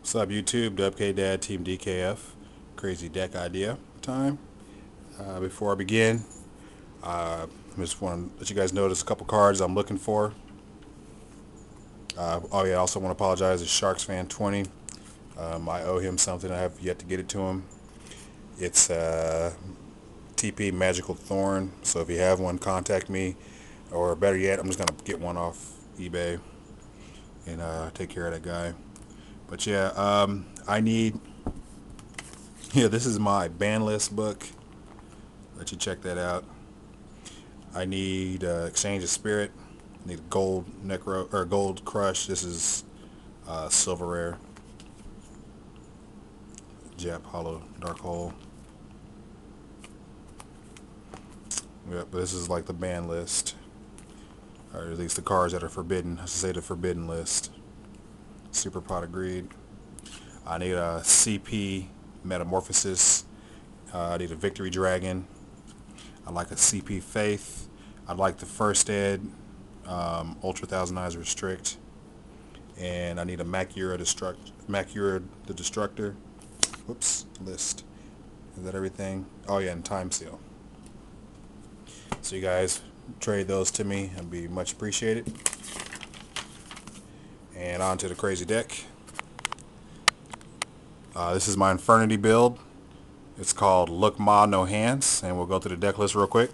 What's up, YouTube? WK Dad Team DKF. Crazy deck idea time. Before I begin, I just want to let you guys notice a couple cards I'm looking for. I also want to apologize to Sharks Fan 20. I owe him something. I have yet to get it to him. It's TP Magical Thorn. So if you have one, contact me. Or better yet, I'm just going to get one off eBay and take care of that guy. But yeah, I need... Yeah, this is my ban list book. Let you check that out. I need Exchange of Spirit. I need Gold Necro or Gold Crush. This is Silver Rare. Jap Hollow Dark Hole. Yep, but this is like the ban list, or at least the cards that are forbidden. I should say the forbidden list. Super Pot of Greed. I need a CP Metamorphosis. I need a Victory Dragon. I like a CP Faith. I like the First Ed Ultra Thousand Eyes Restrict. And I need a Makura the Destructor. Whoops, list. Is that everything? Oh yeah, and Time Seal. So you guys trade those to me. That'd be much appreciated. And on to the crazy deck. This is my Infernity build. It's called Look Ma No Hands, and we'll go through the deck list real quick.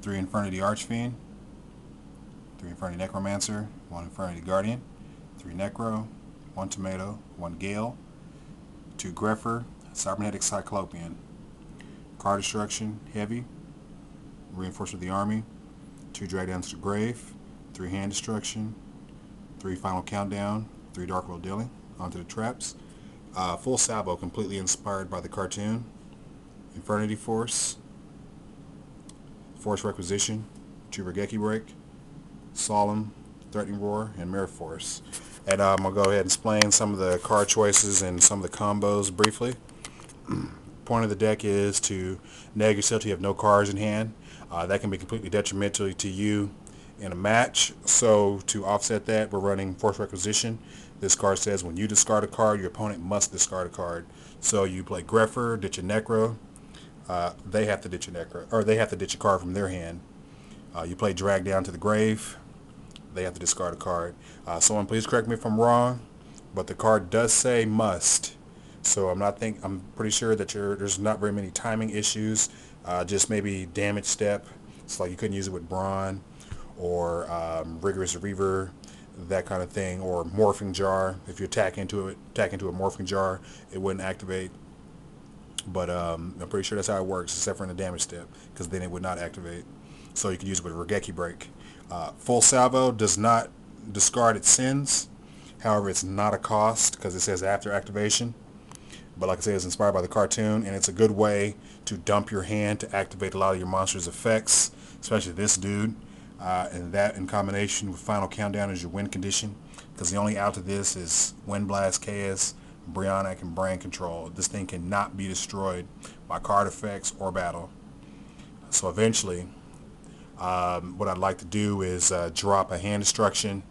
3 Infernity Archfiend, 3 Infernity Necromancer, 1 Infernity Guardian, 3 Necro, 1 Tomato, 1 Gale, 2 Grepher, Cybernetic Cyclopean, Card Destruction, Heavy, Reinforcement of the Army, 2 Drag Down to the Grave, 3 Hand Destruction, 3 Final Countdown, 3 Dark World Dealing, onto the traps. Full salvo, completely inspired by the cartoon. Infernity Force, Force Requisition, 2 Regeki Break, Solemn, Threatening Roar, and Mirror Force. And I'm going to go ahead and explain some of the card choices and some of the combos briefly. Point of the deck is to neg yourself till you have no cards in hand. That can be completely detrimental to you in a match. So to offset that, we're running Force Requisition. This card says when you discard a card, your opponent must discard a card. So you play Grepher, ditch a Necro. They have to ditch a Necro, or they have to ditch a card from their hand. You play Drag Down to the Grave. They have to discard a card. Someone please correct me if I'm wrong, but the card does say must. So I'm pretty sure that there's not very many timing issues. Just maybe damage step. It's like you couldn't use it with Brawn or Rigorous Reaver, that kind of thing, or Morphing Jar. If you attack into a Morphing Jar, it wouldn't activate. But I'm pretty sure that's how it works, except for in the damage step, because then it would not activate. So you could use it with Regeki Break. Full Salvo does not discard its sins. However, it's not a cost because it says after activation. But like I said, it's inspired by the cartoon, and it's a good way to dump your hand to activate a lot of your monster's effects, especially this dude. And that in combination with Final Countdown is your win condition, because the only out of this is Wind Blast, Chaos, Brionic, and Brain Control. This thing cannot be destroyed by card effects or battle. So eventually, what I'd like to do is drop a Hand Destruction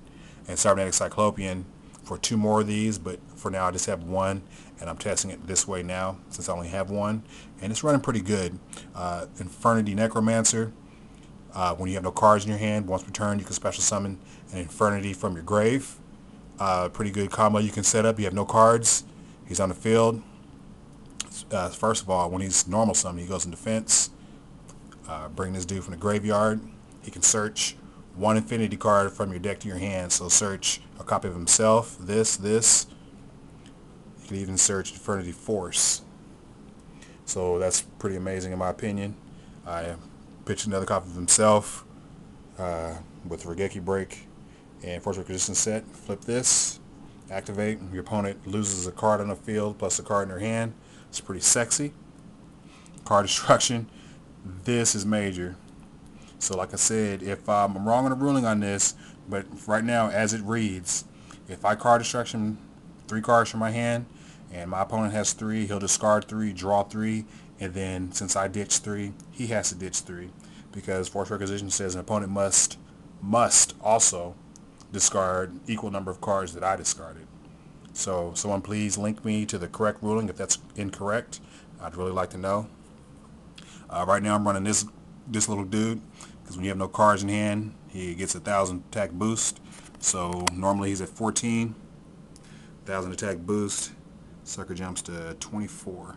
and Cybernetic Cyclopean for 2 more of these, but for now I just have 1, and I'm testing it this way now since I only have 1, and it's running pretty good. Infernity Necromancer, when you have no cards in your hand, once per turn you can special summon an Infernity from your grave. Pretty good combo you can set up. You have no cards, he's on the field. First of all, when he's normal summon, he goes in defense. Bring this dude from the graveyard. He can search 1 Infinity card from your deck to your hand, so search a copy of himself, this. You can even search Infernity Force. So that's pretty amazing in my opinion. I pitched another copy of himself with Regeki Break and Force Requisition set. Flip this, activate. Your opponent loses a card on the field plus a card in their hand. It's pretty sexy. Card Destruction. This is major. So like I said, if I'm wrong on the ruling on this, but right now as it reads, if I Card Destruction 3 cards from my hand and my opponent has 3, he'll discard 3, draw 3, and then since I ditch 3, he has to ditch 3, because Force Requisition says an opponent must also discard equal number of cards that I discarded. So someone please link me to the correct ruling if that's incorrect. I'd really like to know. Right now I'm running this little dude because when you have no cards in hand, he gets 1,000 attack boost. So normally he's at 14,000 attack boost. Sucker jumps to 24.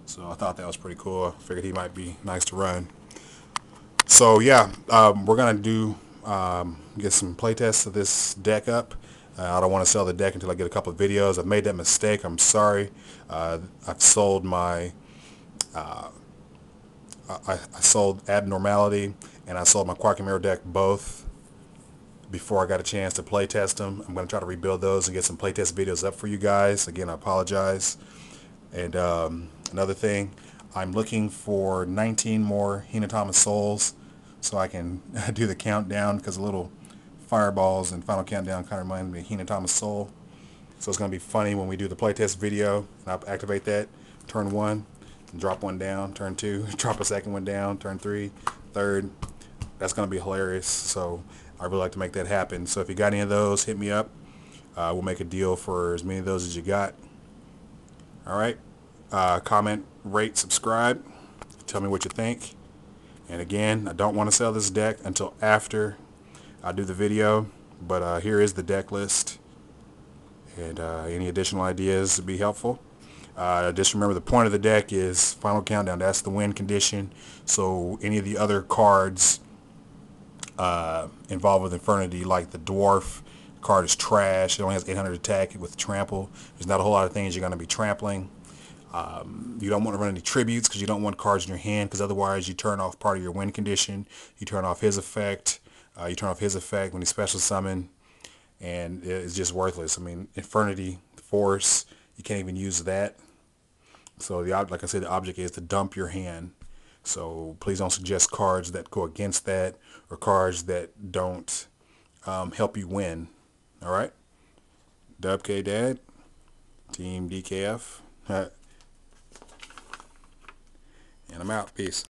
So I thought that was pretty cool. I figured he might be nice to run. So yeah, we're gonna do get some playtests of this deck up. I don't want to sell the deck until I get a couple of videos. I've made that mistake. I'm sorry. I've sold my I sold Abnormality and I sold my Quackimero deck both before I got a chance to play test them. I'm going to try to rebuild those and get some playtest videos up for you guys. Again, I apologize. And another thing, I'm looking for 19 more Hinatama Souls so I can do the countdown, because the little fireballs and final countdown kind of remind me of Hinatama Soul. So it's going to be funny when we do the playtest video, and I'll activate that, turn 1, drop one down, turn 2, drop a second one down, turn 3, third. That's going to be hilarious. So I really like to make that happen. So if you got any of those, hit me up. We'll make a deal for as many of those as you got. Alright, comment, rate, subscribe, tell me what you think. And again, I don't want to sell this deck until after I do the video, but here is the deck list, and any additional ideas would be helpful. Just remember, the point of the deck is final countdown. That's the win condition. So any of the other cards involved with Infernity, like the dwarf card, is trash. It only has 800 attack with trample. There's not a whole lot of things you're going to be trampling. You don't want to run any tributes because you don't want cards in your hand, because otherwise you turn off part of your win condition. You turn off his effect. You turn off his effect when he special summon, and it's just worthless. I mean, Infernity Force, you can't even use that. So like I said, the object is to dump your hand. So please don't suggest cards that go against that, or cards that don't help you win. All right, Dub K Dad, Team DKF, and I'm out. Peace.